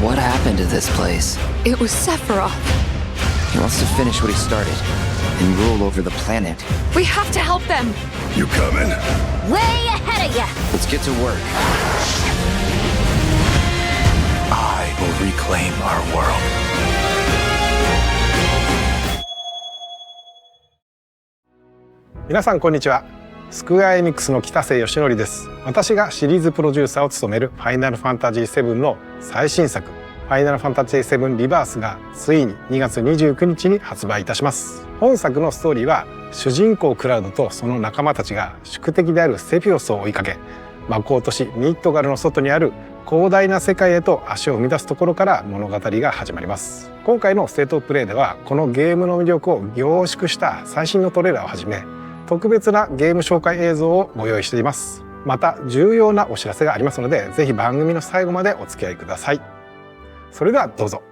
What happened to this place? It was Sephiroth. He wants to finish what he started and rule over the planet. We have to help them. You coming? Way ahead of ya! Let's get to work. I will reclaim our world. 皆さんこんにちは。スクエアエニックスの北瀬義則です。私がシリーズプロデューサーを務めるファイナルファンタジー7の最新作ファイナルファンタジー7リバースがついに2月29日に発売いたします。本作のストーリーは主人公クラウドとその仲間たちが宿敵であるセフィロスを追いかけ、魔法都市ミッドガルの外にある広大な世界へと足を踏み出すところから物語が始まります。今回のステートプレイではこのゲームの魅力を凝縮した最新のトレーラーをはじめ特別なゲーム紹介映像をご用意しています。また重要なお知らせがありますので、ぜひ番組の最後までお付き合いください。それではどうぞ。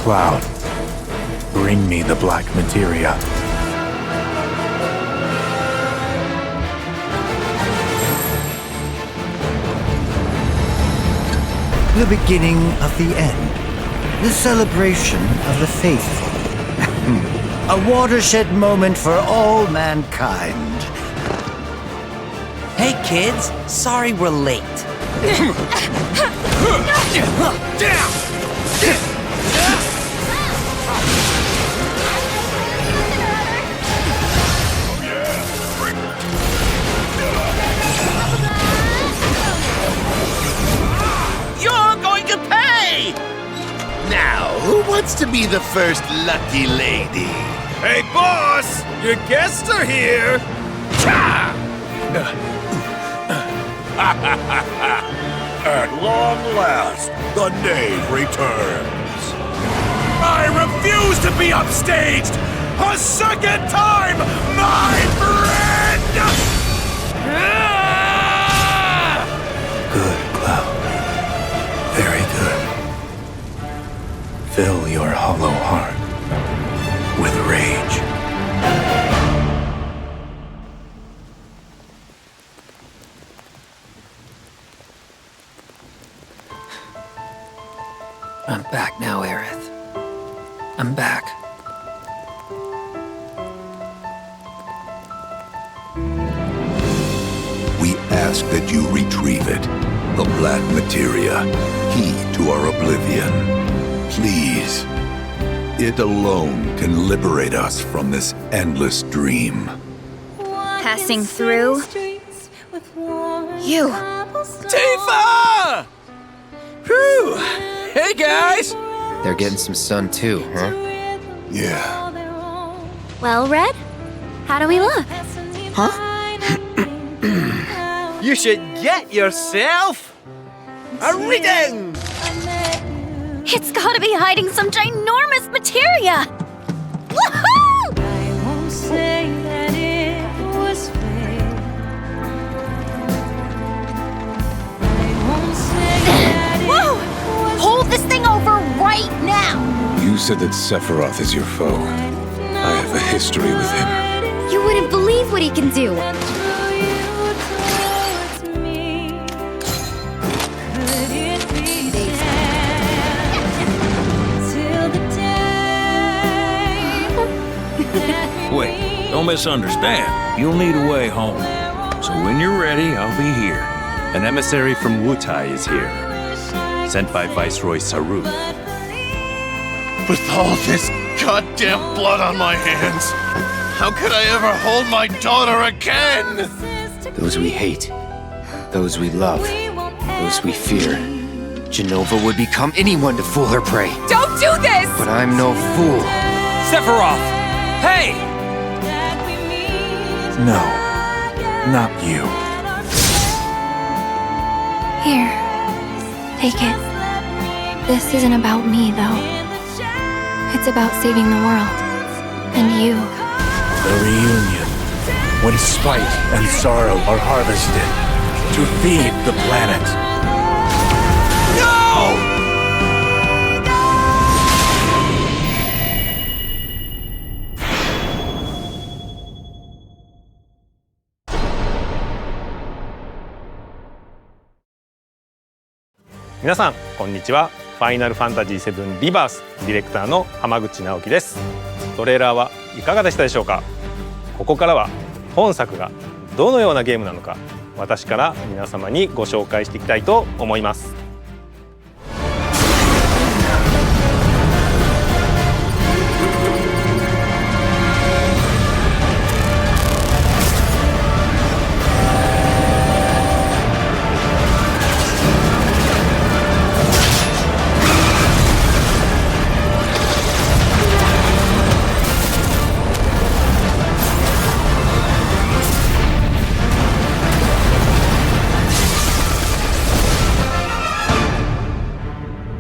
Cloud, bring me the black materia. The beginning of the end. The celebration of the faithful. A watershed moment for all mankind. Hey kids, sorry we're late. You're going to pay! Now, who wants to be the first lucky lady? Hey, boss! Your guests are here! At long last, the knave returns. I refuse to be upstaged a second time, my friend! Good, Cloud. Very good. Fill your hollow heart with rage. I'm back now, Aerith. I'm back. We ask that you retrieve it. The black materia, key to our oblivion. Please. It alone can liberate us from this endless dream. Passing through. You. Tifa! Whew! Hey guys! They're getting some sun too, huh? Yeah. Well, Red? How do we look? Huh? You should get yourself a reading! It's gotta be hiding some ginormous materia! Woohoo! Whoa! Hold this thing over right now! You said that Sephiroth is your foe. I have a history with him. You wouldn't believe what he can do! Wait, don't misunderstand. You'll need a way home. So when you're ready, I'll be here. An emissary from Wutai is here, sent by Viceroy Saru. With all this goddamn blood on my hands, how could I ever hold my daughter again? Those we hate, those we love, those we fear. Genova would become anyone to fool her prey. Don't do this! But I'm no fool. Sephiroth! Hey! No, not you. Here. Take it. This isn't about me, though. It's about saving the world. And you. The reunion. When spite and sorrow are harvested to feed the planet. 皆さんこんにちは。ファイナルファンタジー7リバースディレクターの浜口直樹です。トレーラーはいかがでしたでしょうか。ここからは本作がどのようなゲームなのか、私から皆様にご紹介していきたいと思います。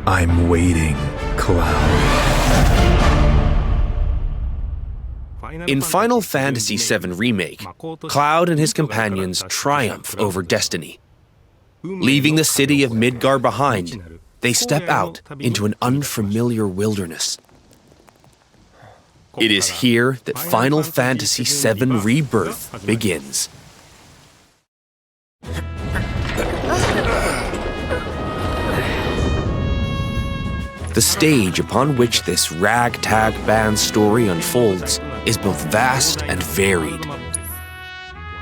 I'm waiting, Cloud. In Final Fantasy VII Remake, Cloud and his companions triumph over destiny. Leaving the city of Midgar behind, they step out into an unfamiliar wilderness. It is here that Final Fantasy VII Rebirth begins. The stage upon which this ragtag band story unfolds is both vast and varied.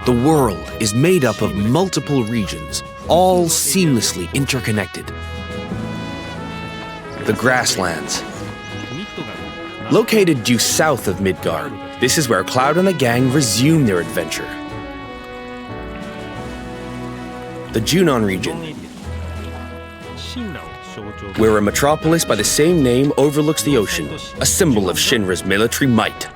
The world is made up of multiple regions, all seamlessly interconnected. The Grasslands. Located due south of Midgar, this is where Cloud and the gang resume their adventure. The Junon region, where a metropolis by the same name overlooks the ocean, a symbol of Shinra's military might.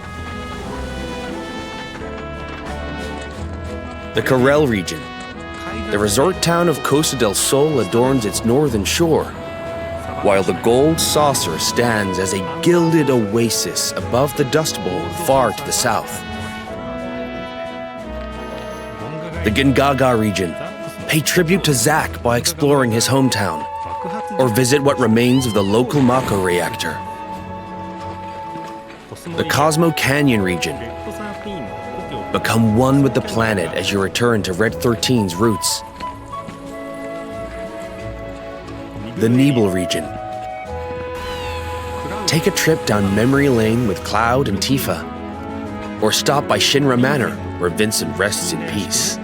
The Karel region. The resort town of Costa del Sol adorns its northern shore, while the Gold Saucer stands as a gilded oasis above the Dust Bowl far to the south. The Gingaga region. Pay tribute to Zack by exploring his hometown, or visit what remains of the local Mako reactor. The Cosmo Canyon region. Become one with the planet as you return to Red 13's roots. The Nibel region. Take a trip down memory lane with Cloud and Tifa, or stop by Shinra Manor, where Vincent rests in peace.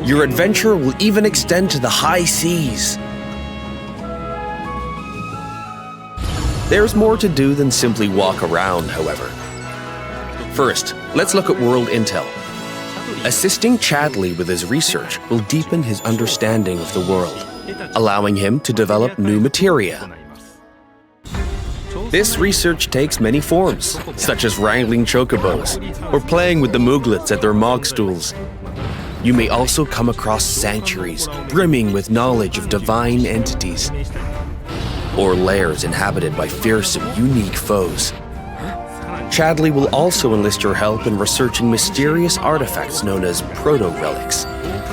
Your adventure will even extend to the high seas. There's more to do than simply walk around, however. First, let's look at world intel. Assisting Chadley with his research will deepen his understanding of the world, allowing him to develop new materia. This research takes many forms, such as wrangling chocobos, or playing with the Mooglets at their Mog stools. You may also come across sanctuaries brimming with knowledge of divine entities, or lairs inhabited by fearsome, unique foes. Chadley will also enlist your help in researching mysterious artifacts known as proto-relics.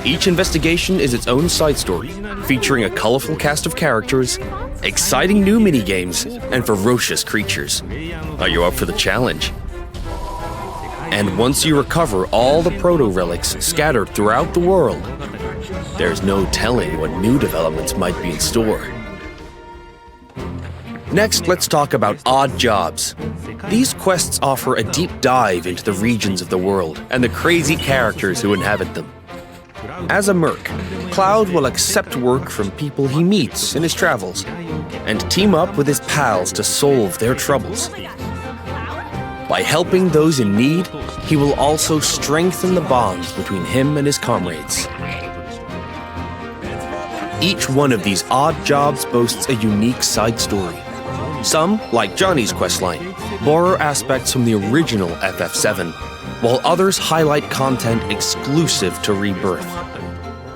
Each investigation is its own side story, featuring a colorful cast of characters, exciting new minigames, and ferocious creatures. Are you up for the challenge? And once you recover all the proto-relics scattered throughout the world, there's no telling what new developments might be in store. Next, let's talk about odd jobs. These quests offer a deep dive into the regions of the world and the crazy characters who inhabit them. As a merc, Cloud will accept work from people he meets in his travels and team up with his pals to solve their troubles. By helping those in need, he will also strengthen the bonds between him and his comrades. Each one of these odd jobs boasts a unique side story. Some, like Johnny's questline, borrow aspects from the original FF7, while others highlight content exclusive to Rebirth.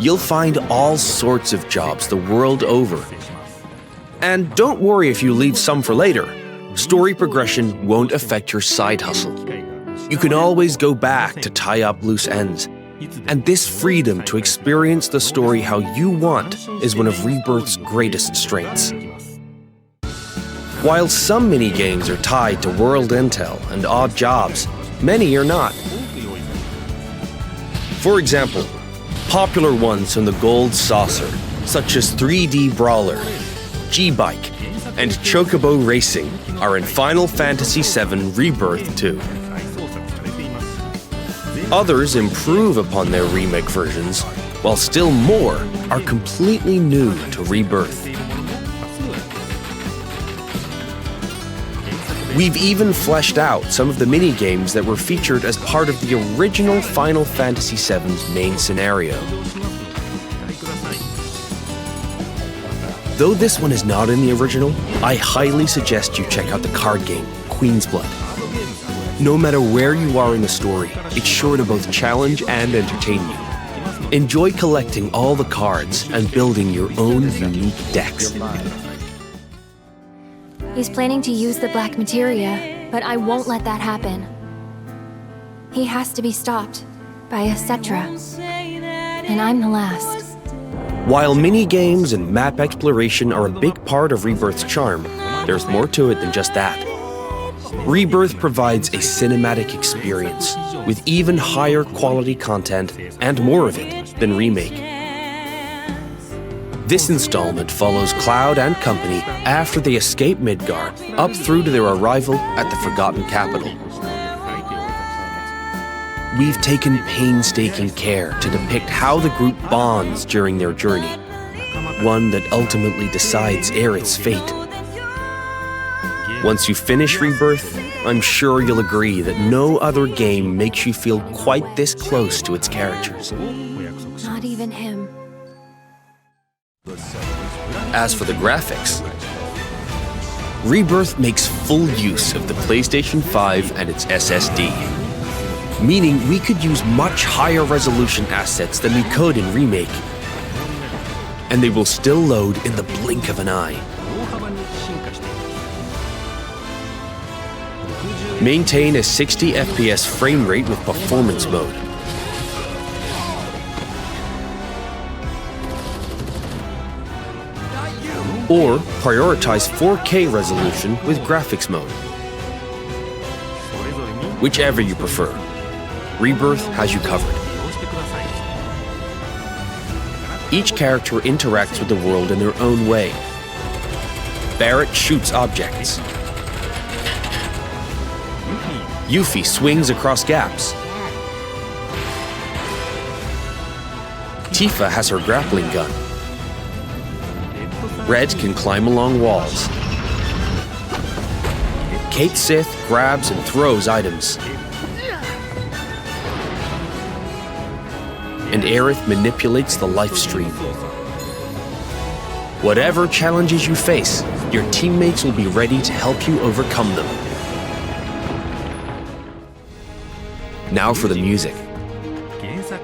You'll find all sorts of jobs the world over. And don't worry if you leave some for later. Story progression won't affect your side hustle. You can always go back to tie up loose ends. And this freedom to experience the story how you want is one of Rebirth's greatest strengths. While some minigames are tied to world intel and odd jobs, many are not. For example, popular ones from the Gold Saucer, such as 3D Brawler, G-Bike, and Chocobo Racing are in Final Fantasy VII Rebirth 2. Others improve upon their remake versions, while still more are completely new to Rebirth. We've even fleshed out some of the mini-games that were featured as part of the original Final Fantasy VII's main scenario. Though this one is not in the original, I highly suggest you check out the card game, Queen's Blood. No matter where you are in the story, it's sure to both challenge and entertain you. Enjoy collecting all the cards and building your own unique decks. He's planning to use the black materia, but I won't let that happen. He has to be stopped by a Cetra, and I'm the last. While mini-games and map exploration are a big part of Rebirth's charm, there's more to it than just that. Rebirth provides a cinematic experience, with even higher quality content and more of it than Remake. This installment follows Cloud and company after they escape Midgar, up through to their arrival at the Forgotten Capital. We've taken painstaking care to depict how the group bonds during their journey, one that ultimately decides Aerith's fate. Once you finish Rebirth, I'm sure you'll agree that no other game makes you feel quite this close to its characters. Not even him. As for the graphics, Rebirth makes full use of the PlayStation 5 and its SSD, meaning we could use much higher resolution assets than we could in Remake, and they will still load in the blink of an eye. Maintain a 60 FPS frame rate with performance mode. Or prioritize 4K resolution with graphics mode. Whichever you prefer, Rebirth has you covered. Each character interacts with the world in their own way. Barrett shoots objects. Yuffie swings across gaps. Tifa has her grappling gun. Red can climb along walls. Kate Sith grabs and throws items. And Aerith manipulates the life stream. Whatever challenges you face, your teammates will be ready to help you overcome them. Now for the music.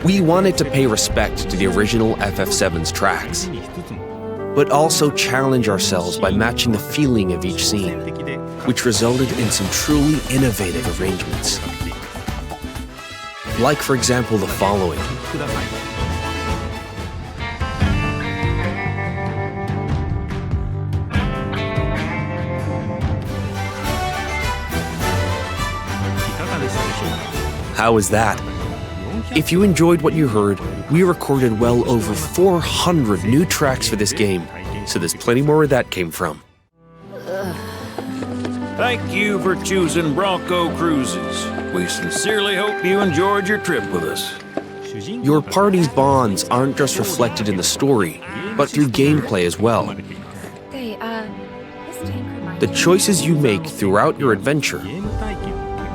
We wanted to pay respect to the original FF7's tracks, but also challenge ourselves by matching the feeling of each scene, which resulted in some truly innovative arrangements. Like, for example, the following. How was that? If you enjoyed what you heard, we recorded well over 400 new tracks for this game, so there's plenty more where that came from. Thank you for choosing Bronco Cruises. We sincerely hope you enjoyed your trip with us. Your party's bonds aren't just reflected in the story, but through gameplay as well. The choices you make throughout your adventure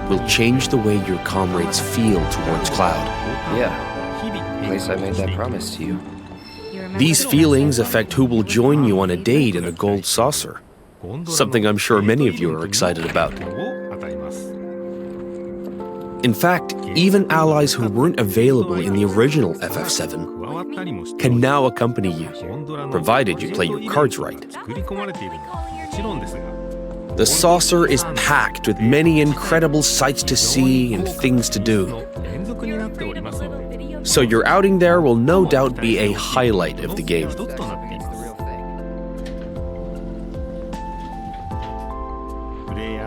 will change the way your comrades feel towards Cloud. Yeah, at least I made that promise to you. These feelings affect who will join you on a date in the Gold Saucer, something I'm sure many of you are excited about. In fact, even allies who weren't available in the original FF7 can now accompany you, provided you play your cards right. The saucer is packed with many incredible sights to see and things to do. So your outing there will no doubt be a highlight of the game.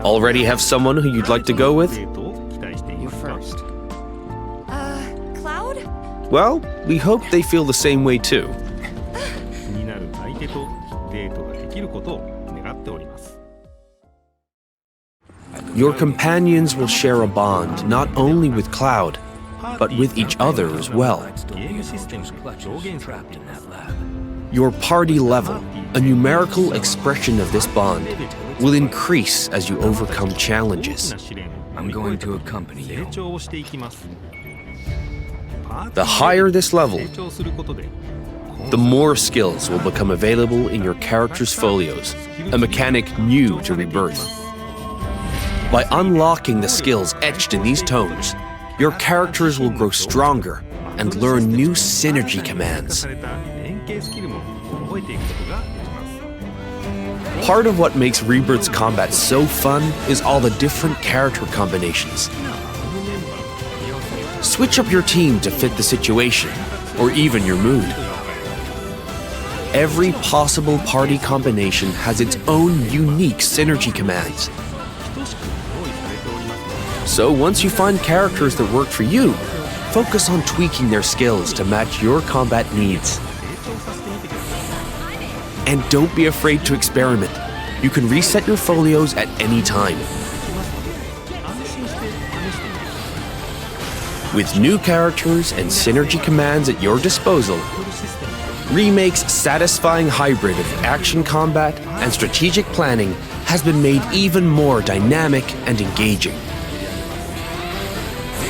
Already have someone who you'd like to go with? You first. Cloud? Well, we hope they feel the same way too. 手とデートができることを願っております。 Your companions will share a bond not only with Cloud, but with each other as well. Your party level, a numerical expression of this bond, will increase as you overcome challenges. I'm going to accompany you. The higher this level, the more skills will become available in your character's folios, a mechanic new to Rebirth. By unlocking the skills etched in these tones, your characters will grow stronger and learn new synergy commands. Part of what makes Rebirth's combat so fun is all the different character combinations. Switch up your team to fit the situation, or even your mood. Every possible party combination has its own unique synergy commands. So once you find characters that work for you, focus on tweaking their skills to match your combat needs. And don't be afraid to experiment. You can reset your folios at any time. With new characters and synergy commands at your disposal, Remake's satisfying hybrid of action combat and strategic planning has been made even more dynamic and engaging.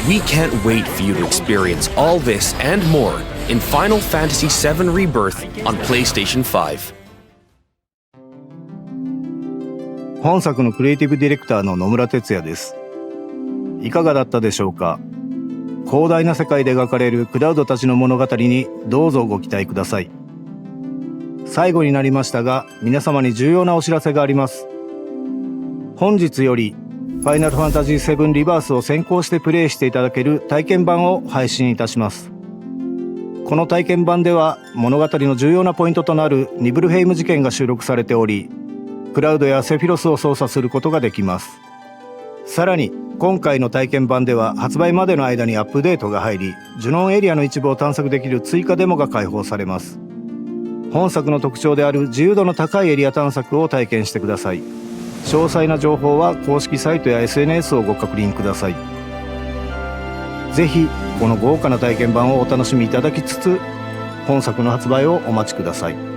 We can't wait for you to experience all this and more in Final Fantasy VII Rebirth on PlayStation 5. 本作のクリエイティブディレクターの野村哲也です。いかがだったでしょうか。広大な世界で描かれるクラウドたちの物語にどうぞご期待ください。最後になりましたが、皆様に重要なお知らせがあります。本日よりファイナルファンタジーVIIリバースを先行してプレイしていただける体験版を配信いたします。この体験版では物語の重要なポイントとなるニブルヘイム事件が収録されており、クラウドやセフィロスを操作することができます。さらに今回の体験版では発売までの間にアップデートが入り、ジュノンエリアの一部を探索できる追加デモが開放されます。本作の特徴である自由度の高いエリア探索を体験してください。詳細な情報は公式サイトや SNS をご確認ください。ぜひこの豪華な体験版をお楽しみいただきつつ、本作の発売をお待ちください。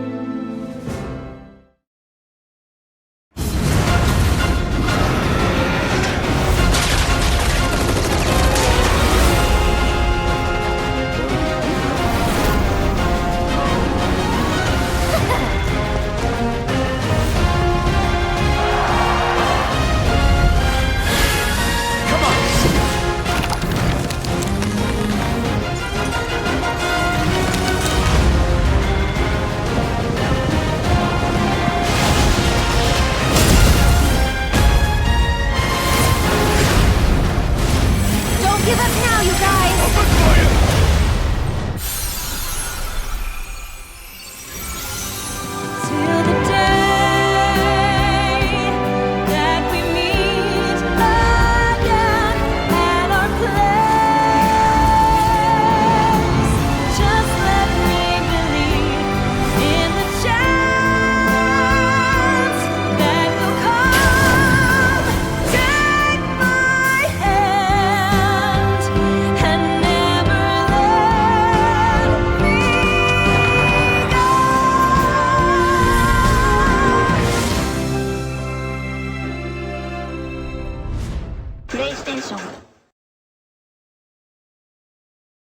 PlayStation